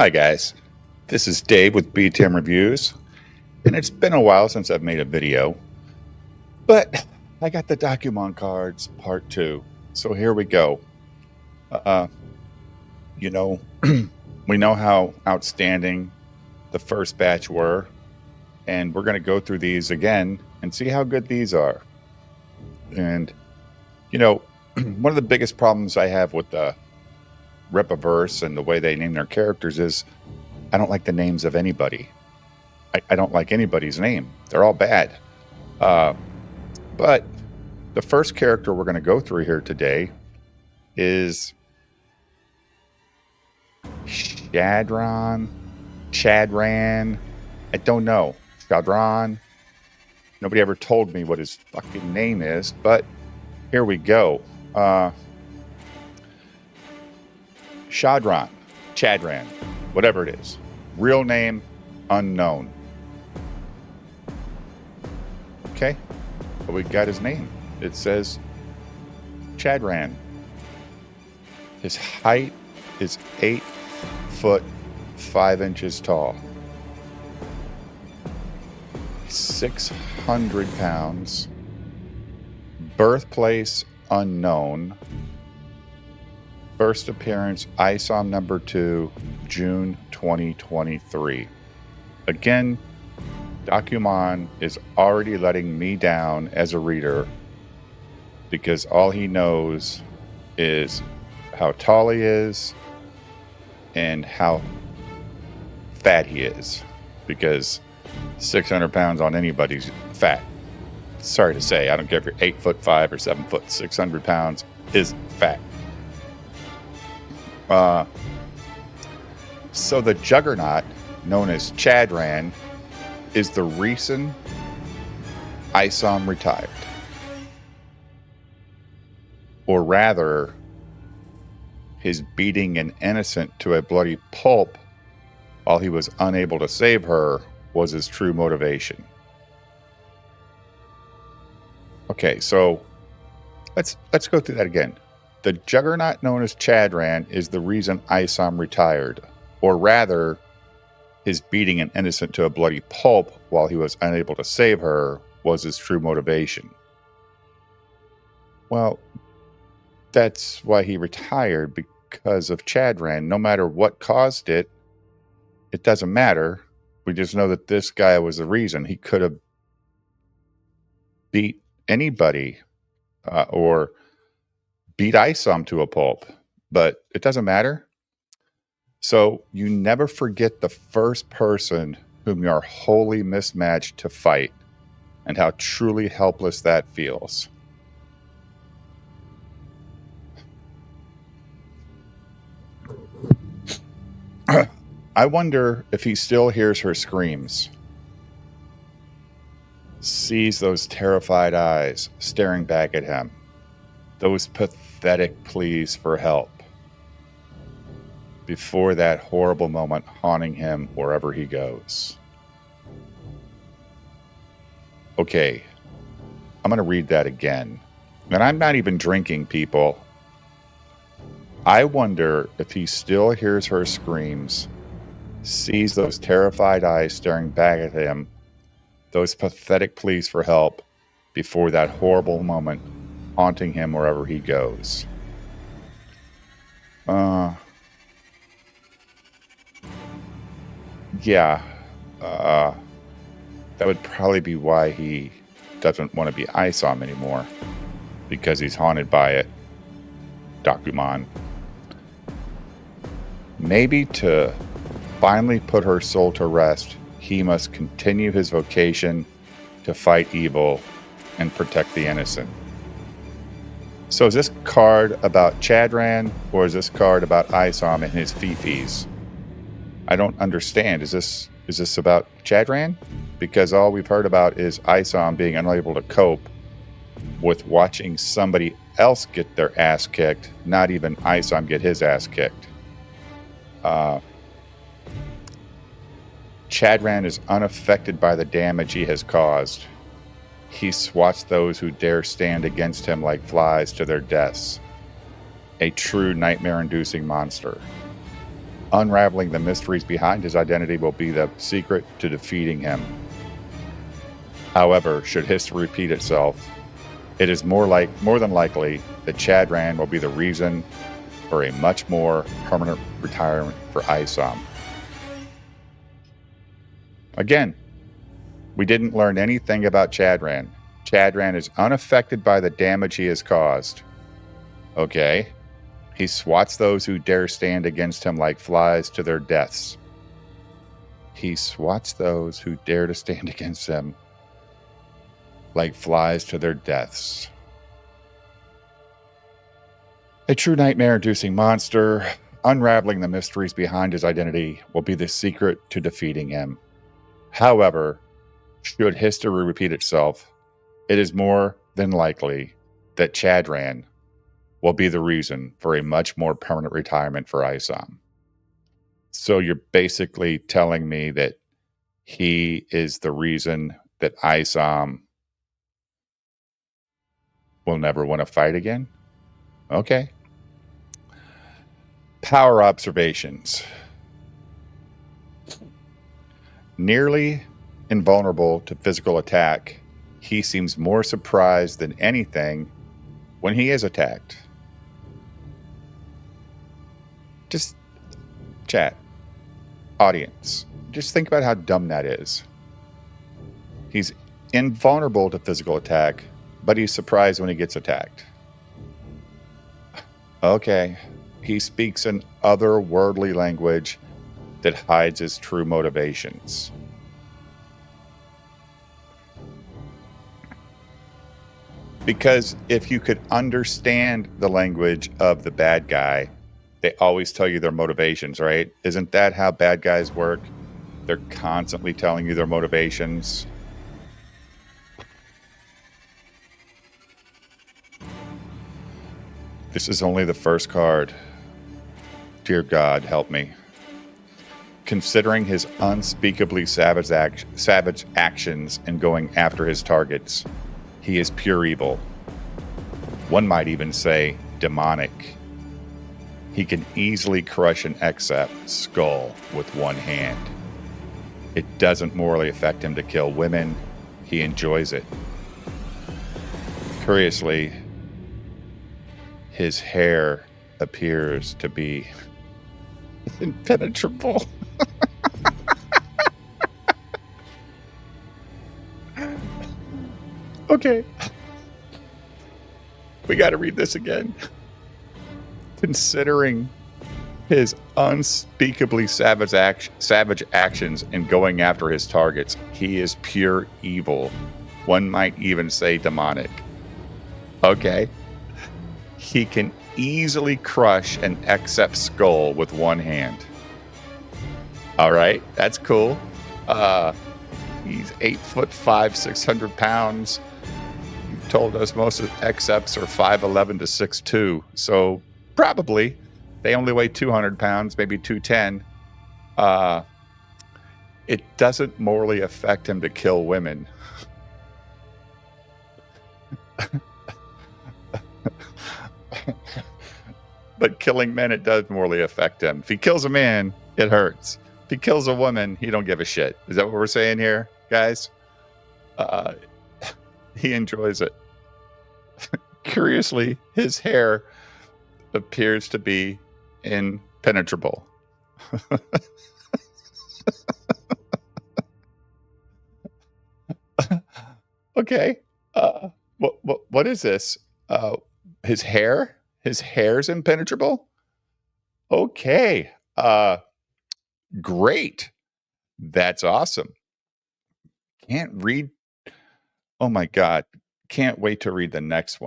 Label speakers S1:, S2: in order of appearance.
S1: Hi, guys. This is Dave with BTM Reviews, and it's been a while since I've made a video, but I got the Documon cards part 2, so here we go. Uh, you know, we know how outstanding the first batch were, and we're going to go through these again and see how good these are. And, one of the biggest problems I have with the Rippaverse and the way they name their characters is I don't like the names of anybody. I don't like anybody's name. They're all bad. But the first character we're going to go through here today is Chadran. I don't know. Chadran. Nobody ever told me what his fucking name is, but here we go. Chadran, whatever it is. Real name, unknown. Okay, but we got his name. It says Chadran. His height is 8 foot 5 inches tall. 600 pounds. Birthplace unknown. First appearance ISOM number 2, June 2023. Again, Documon is already letting me down as a reader because all he knows is how tall he is and how fat he is, because 600 pounds on anybody's fat. Sorry to say, I don't care if you're 8 foot 5 or 7 foot, 600 pounds is fat. So the juggernaut known as Chadran is the reason ISOM retired. Or rather, his beating an innocent to a bloody pulp while he was unable to save her was his true motivation. Okay, so let's go through that again. The juggernaut known as Chadran is the reason ISOM retired. Or rather, his beating an innocent to a bloody pulp while he was unable to save her was his true motivation. Well, that's why he retired, because of Chadran. No matter what caused it, it doesn't matter. We just know that this guy was the reason. He could have beat anybody or beat ISOM to a pulp, but it doesn't matter. So you never forget the first person whom you are wholly mismatched to fight and how truly helpless that feels. I wonder if he still hears her screams, sees those terrified eyes staring back at him, those pathetic pleas for help, before that horrible moment haunting him wherever he goes. Okay, I'm going to read that again. And I'm not even drinking, people. I wonder if he still hears her screams, sees those terrified eyes staring back at him, those pathetic pleas for help, before that horrible moment haunting him wherever he goes. Yeah, that would probably be why he doesn't want to be ISOM anymore, because he's haunted by it. Documon. Maybe to finally put her soul to rest, he must continue his vocation to fight evil and protect the innocent. So is this card about Chadran, or is this card about ISOM and his fifis? I don't understand. Is this about Chadran? Because all we've heard about is ISOM being unable to cope with watching somebody else get their ass kicked, not even ISOM get his ass kicked. Chadran is unaffected by the damage he has caused. He swats those who dare stand against him like flies to their deaths. A true nightmare-inducing monster. Unraveling the mysteries behind his identity will be the secret to defeating him. However, should history repeat itself, it is more than likely that Chad Rand will be the reason for a much more permanent retirement for ISOM. Again, we didn't learn anything about Chad Rand. Chad Rand is unaffected by the damage he has caused. Okay? He swats those who dare stand against him like flies to their deaths. He swats those who dare to stand against him like flies to their deaths. A true nightmare-inducing monster, unraveling the mysteries behind his identity will be the secret to defeating him. However, should history repeat itself, it is more than likely that Chad Rand will be the reason for a much more permanent retirement for ISOM. So you're basically telling me that he is the reason that ISOM will never want to fight again? Okay. Power observations. Nearly invulnerable to physical attack, he seems more surprised than anything when he is attacked. Just chat. Audience, just think about how dumb that is. He's invulnerable to physical attack, but he's surprised when he gets attacked. Okay, he speaks an otherworldly language that hides his true motivations. Because if you could understand the language of the bad guy, they always tell you their motivations, right? Isn't that how bad guys work? They're constantly telling you their motivations. This is only the first card. Dear God, help me. Considering his unspeakably savage actions and going after his targets, he is pure evil. One might even say demonic. He can easily crush an Except's skull with one hand. It doesn't morally affect him to kill women. He enjoys it. Curiously, his hair appears to be impenetrable. Okay. We got to read this again. Considering his unspeakably savage actions in going after his targets, he is pure evil. One might even say demonic. Okay. He can easily crush an Except's skull with one hand. All right, that's cool. He's 8'5", 600 pounds. You've told us most of the Excepts are 5'11" to 6'2", so probably they only weigh 200 pounds, maybe 210. It doesn't morally affect him to kill women. But killing men, it does morally affect him. If he kills a man, it hurts. If he kills a woman, he don't give a shit. Is that what we're saying here, guys? He enjoys it. Curiously, his hair appears to be impenetrable. Okay. What is this? His hair? His hair's impenetrable? Okay. Great. That's awesome. Can't read. Oh my God. Can't wait to read the next one.